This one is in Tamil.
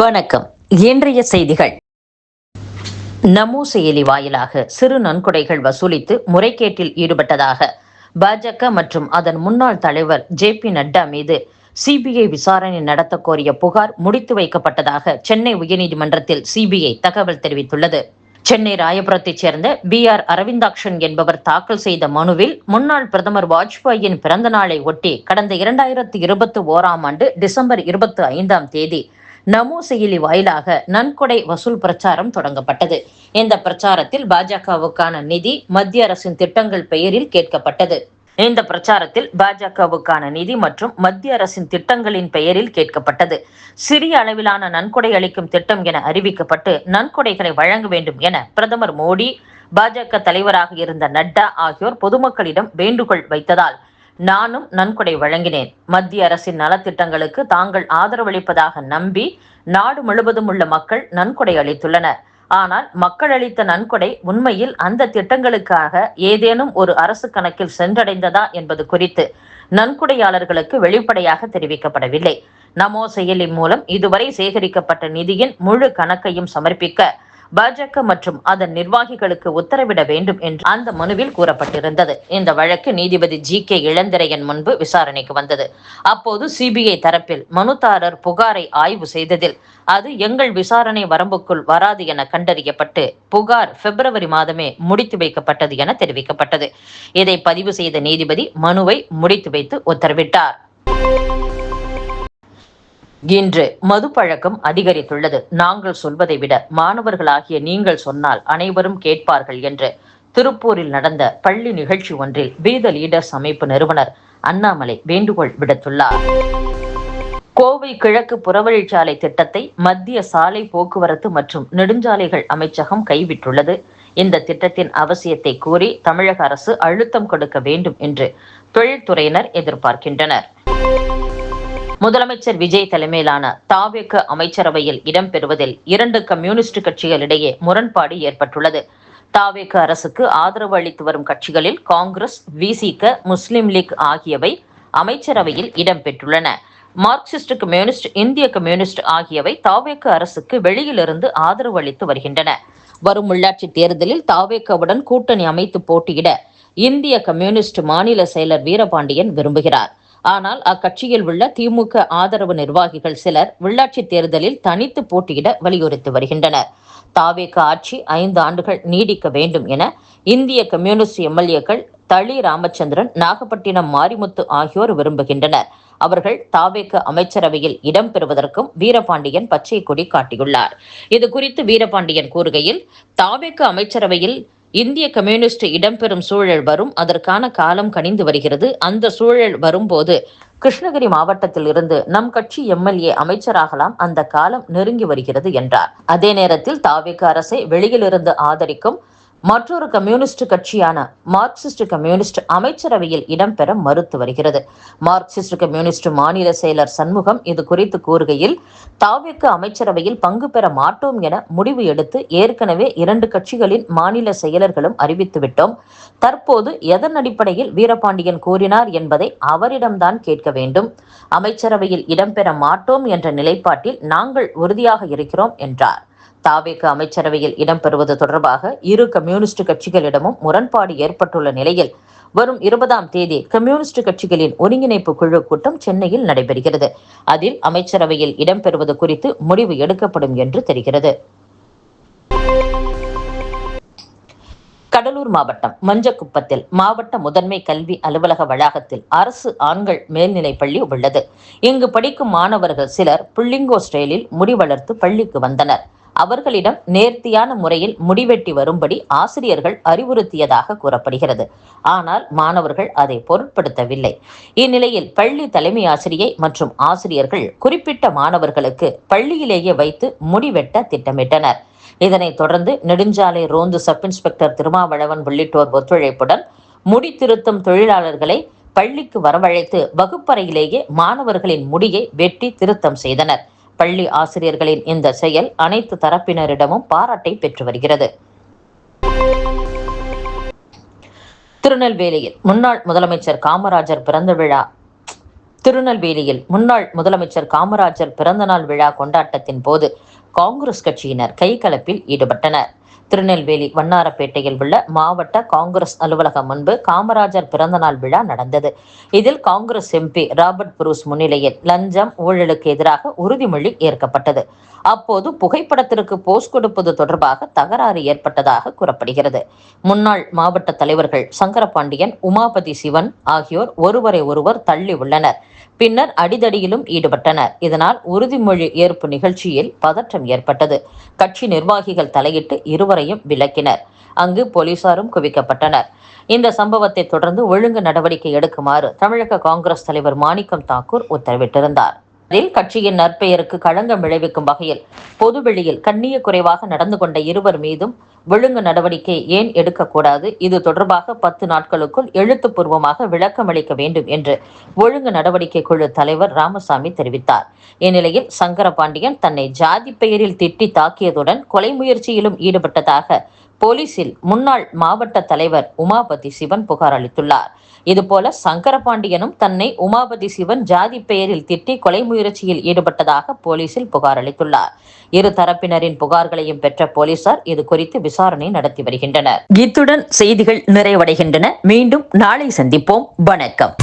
வணக்கம். இன்றைய செய்திகள். நமோ செயலி வாயிலாக சிறு நன்கொடைகள் வசூலித்து முறைகேட்டில் ஈடுபட்டதாக பாஜக மற்றும் அதன் முன்னாள் தலைவர் ஜே.பி. நட்டா மீது சிபிஐ விசாரணை நடத்த கோரிய புகார் முடித்து வைக்கப்பட்டதாக சென்னை உயர்நீதிமன்றத்தில் சிபிஐ தகவல் தெரிவித்துள்ளது. சென்னை ராயபுரத்தைச் சேர்ந்த பி.ஆர். அரவிந்தாக்ஷன் என்பவர் தாக்கல் செய்த மனுவில் முன்னாள் பிரதமர் வாஜ்பாயின் பிறந்த நாளை ஒட்டி கடந்த 2021 டிசம்பர் 25 நமோ செயலி வாயிலாக நன்கொடை வசூல் பிரச்சாரம் தொடங்கப்பட்டது. இந்த பிரச்சாரத்தில் பாஜகவுக்கான நிதி மத்திய அரசின் திட்டங்கள் பெயரில் கேட்கப்பட்டது. இந்த பிரச்சாரத்தில் பாஜகவுக்கான நிதி மற்றும் மத்திய அரசின் திட்டங்களின் பெயரில் கேட்கப்பட்டது. சிறிய அளவிலான நன்கொடை அளிக்கும் திட்டம் என அறிவிக்கப்பட்டு நன்கொடைகளை வழங்க வேண்டும் என பிரதமர் மோடி, பாஜக தலைவராக இருந்த நட்டா ஆகியோர் பொதுமக்களிடம் வேண்டுகோள் வைத்ததால் நானும் நன்கொடை வழங்கினேன். மத்திய அரசின் நலத்திட்டங்களுக்கு தாங்கள் ஆதரவளிப்பதாக நம்பி நாடு முழுவதும் உள்ள மக்கள் நன்கொடை அளித்துள்ளனர். ஆனால் மக்கள் அளித்த நன்கொடை உண்மையில் அந்த திட்டங்களுக்காக ஏதேனும் ஒரு அரசு கணக்கில் சென்றடைந்ததா என்பது குறித்து நன்கொடையாளர்களுக்கு வெளிப்படையாக தெரிவிக்கப்படவில்லை. நமோ செயலி மூலம் இதுவரை சேகரிக்கப்பட்ட நிதியின் முழு கணக்கையும் சமர்ப்பிக்க பாஜக மற்றும் அதன் நிர்வாகிகளுக்கு உத்தரவிட வேண்டும் என்று அந்த மனுவில் கூறப்பட்டிருந்தது. இந்த வழக்கு நீதிபதி ஜி.கே. இளந்திரையன் முன்பு விசாரணைக்கு வந்தது. அப்போது சிபிஐ தரப்பில் மனுதாரர் புகாரை ஆய்வு செய்ததில் அது எங்கள் விசாரணை வரம்புக்குள் வராது என கண்டறியப்பட்டு புகார் பிப்ரவரி மாதமே முடித்து வைக்கப்பட்டது என தெரிவிக்கப்பட்டது. இதை பதிவு செய்த நீதிபதி மனுவை முடித்து வைத்து உத்தரவிட்டார். இன்று மது பழக்கம் அதிகரித்துள்ளது. நாங்கள் சொல்வதை விட மாணவர்களாகிய நீங்கள் சொன்னால் அனைவரும் கேட்பார்கள் என்று திருப்பூரில் நடந்த பள்ளி நிகழ்ச்சி ஒன்றில் பி த லீடர்ஸ் அமைப்பு நிறுவனர் அண்ணாமலை வேண்டுகோள் விடுத்துள்ளார். கோவை கிழக்கு புறவழிச்சாலை திட்டத்தை மத்திய சாலை போக்குவரத்து மற்றும் நெடுஞ்சாலைகள் அமைச்சகம் கைவிட்டுள்ளது. இந்த திட்டத்தின் அவசியத்தை கூறி தமிழக அரசு அழுத்தம் கொடுக்க வேண்டும் என்று தொழில்துறையினர் எதிர்பார்க்கின்றனர். முதலமைச்சர் விஜய் தலைமையிலான தாவேக அமைச்சரவையில் இடம்பெறுவதில் 2 கம்யூனிஸ்ட் கட்சிகளிடையே முரண்பாடு ஏற்பட்டுள்ளது. தாவேக அரசுக்கு ஆதரவு அளித்து வரும் கட்சிகளில் காங்கிரஸ், விசிக, முஸ்லிம் லீக் ஆகியவை அமைச்சரவையில் இடம்பெற்றுள்ளன. மார்க்சிஸ்ட் கம்யூனிஸ்ட், இந்திய கம்யூனிஸ்ட் ஆகியவை தாவேக அரசுக்கு வெளியிலிருந்து ஆதரவு அளித்து வருகின்றன. வரும் உள்ளாட்சி தேர்தலில் தாவேகவுடன் கூட்டணி அமைத்து போட்டியிட இந்திய கம்யூனிஸ்ட் மாநில செயலர் வீரபாண்டியன் விரும்புகிறார். ஆனால் அக்கட்சியில் உள்ள திமுக ஆதரவு நிர்வாகிகள் சிலர் உள்ளாட்சி தேர்தலில் தனித்து போட்டியிட வலியுறுத்தி வருகின்றனர். தாவேக ஆட்சி 5 ஆண்டுகள் நீடிக்க வேண்டும் என இந்திய கம்யூனிஸ்ட் எம்எல்ஏக்கள் தளி ராமச்சந்திரன், நாகப்பட்டினம் மாரிமுத்து ஆகியோர் விரும்புகின்றனர். அவர்கள் தாவேக அமைச்சரவையில் இடம்பெறுவதற்கும் வீரபாண்டியன் பச்சை கொடி காட்டியுள்ளார். இது குறித்து வீரபாண்டியன் கூறுகையில், தாவேக அமைச்சரவையில் இந்திய கம்யூனிஸ்ட் இடம்பெறும் சூழல் வரும், அதற்கான காலம் கனிந்து வருகிறது. அந்த சூழல் வரும்போது கிருஷ்ணகிரி மாவட்டத்தில் இருந்து நம் கட்சி எம்எல்ஏ அமைச்சராகலாம், அந்த காலம் நெருங்கி வருகிறது என்றார். அதே நேரத்தில் தாவேக அரசை வெளியிலிருந்து ஆதரிக்கும் மற்றொரு கம்யூனிஸ்ட் கட்சியான மார்க்சிஸ்ட் கம்யூனிஸ்ட் அமைச்சரவையில் இடம்பெற மறுத்து வருகிறது. மார்க்சிஸ்ட் கம்யூனிஸ்ட் மாநில செயலர் சண்முகம் இது குறித்து கூறுகையில், தாவேக அமைச்சரவையில் பங்கு பெற மாட்டோம் என முடிவு எடுத்து ஏற்கனவே 2 கட்சிகளின் மாநில செயலர்களும் அறிவித்துவிட்டோம். தற்போது எதன் அடிப்படையில் வீரபாண்டியன் கூறினார் என்பதை அவரிடம்தான் கேட்க வேண்டும். அமைச்சரவையில் இடம்பெற மாட்டோம் என்ற நிலைப்பாட்டில் நாங்கள் உறுதியாக இருக்கிறோம் என்றார். தாவேக அமைச்சரவையில் இடம்பெறுவது தொடர்பாக 2 கம்யூனிஸ்ட் கட்சிகளிடமும் முரண்பாடு ஏற்பட்டுள்ள நிலையில் வரும் 20ஆம் தேதி கம்யூனிஸ்ட் கட்சிகளின் ஒருங்கிணைப்பு குழு கூட்டம் சென்னையில் நடைபெறுகிறது. அதில் அமைச்சரவையில் இடம்பெறுவது குறித்து முடிவு எடுக்கப்படும் என்று தெரிகிறது. கடலூர் மாவட்டம் மஞ்சக்குப்பத்தில் மாவட்ட முதன்மை கல்வி அலுவலக வளாகத்தில் அரசு ஆண்கள் மேல்நிலைப் பள்ளி உள்ளது. இங்கு படிக்கும் மாணவர்கள் சிலர் புள்ளிங்கோ ஸ்டைலில் முடி வளர்த்து பள்ளிக்கு வந்தனர். அவர்களிடம் நேர்த்தியான முறையில் முடிவெட்டி வரும்படி ஆசிரியர்கள் அறிவுறுத்தியதாக கூறப்படுகிறது. ஆனால் மாணவர்கள் அதை பொருட்படுத்தவில்லை. இந்நிலையில் பள்ளி தலைமை ஆசிரியை மற்றும் ஆசிரியர்கள் குறிப்பிட்ட மாணவர்களுக்கு பள்ளியிலேயே வைத்து முடிவெட்ட திட்டமிட்டனர். இதனைத் தொடர்ந்து நெடுஞ்சாலை ரோந்து சப் இன்ஸ்பெக்டர் திருமாவளவன் உள்ளிட்டோர் ஒத்துழைப்புடன் முடி திருத்தும் தொழிலாளர்களை பள்ளிக்கு வரவழைத்து வகுப்பறையிலேயே மாணவர்களின் முடியை வெட்டி திருத்தம் செய்தனர். பள்ளி ஆசிரியர்களின் இந்த செயல் அனைத்து தரப்பினரிடமும் பாராட்டை பெற்று வருகிறது. திருநெல்வேலியில் முன்னாள் முதலமைச்சர் காமராஜர் பிறந்த விழா திருநெல்வேலியில் முன்னாள் முதலமைச்சர் காமராஜர் பிறந்தநாள் விழா கொண்டாட்டத்தின் போது காங்கிரஸ் கட்சியினர் கைகலப்பில் ஈடுபட்டனர். திருநெல்வேலி வண்ணாரப்பேட்டையில் உள்ள மாவட்ட காங்கிரஸ் அலுவலகம் முன்பு காமராஜர் பிறந்தநாள் விழா நடந்தது. இதில் காங்கிரஸ் எம்பி ராபர்ட் புரூஸ் முன்னிலையில் லஞ்சம், ஊழலுக்கு எதிராக உறுதிமொழி ஏற்கப்பட்டது. அப்போது புகைப்படத்திற்கு போஸ் கொடுப்பது தொடர்பாக தகராறு ஏற்பட்டதாக கூறப்படுகிறது. முன்னாள் மாவட்ட தலைவர்கள் சங்கரபாண்டியன், உமாபதி சிவன் ஆகியோர் ஒருவரை ஒருவர் தள்ளி உள்ளனர். பின்னர் அடிதடியிலும் ஈடுபட்டனர். இதனால் உறுதிமொழி ஏற்பு நிகழ்ச்சியில் பதற்றம் ஏற்பட்டது. கட்சி நிர்வாகிகள் தலையிட்டு இருவரையும் விலக்கினர். அங்கு போலீசாரும் குவிக்கப்பட்டனர். இந்த சம்பவத்தை தொடர்ந்து ஒழுங்கு நடவடிக்கை எடுக்குமாறு தமிழக காங்கிரஸ் தலைவர் மாணிக்கம் தாக்கூர் உத்தரவிட்டிருந்தார். அதில் கட்சியின் நற்பெயருக்கு களங்கம் விளைவிக்கும் வகையில் பொதுவெளியில் கண்ணிய குறைவாக நடந்து கொண்ட இருவர் மீதும் ஒழுங்கு நடவடிக்கை ஏன் எடுக்கக்கூடாது, இது தொடர்பாக 10 நாட்களுக்குள் எழுத்துப்பூர்வமாக விளக்கம் அளிக்க வேண்டும் என்று ஒழுங்கு நடவடிக்கை குழு தலைவர் ராமசாமி தெரிவித்தார். இந்நிலையில் சங்கரபாண்டியன் தன்னை ஜாதி பெயரில் திட்டி தாக்கியதுடன் கொலை முயற்சியிலும் ஈடுபட்டதாக போலீசில் முன்னாள் மாவட்ட தலைவர் உமாபதி சிவன் புகார் அளித்துள்ளார். இதுபோல சங்கரபாண்டியனும் தன்னை உமாபதி சிவன் ஜாதி பெயரில் திட்டி கொலை முயற்சியில் ஈடுபட்டதாக போலீசில் புகார் அளித்துள்ளார். இரு தரப்பினரின் புகார்களையும் பெற்ற போலீசார் இது குறித்து விசாரணை நடத்தி வருகின்றனர். இத்துடன் செய்திகள் நிறைவடைகின்றன. மீண்டும் நாளை சந்திப்போம். வணக்கம்.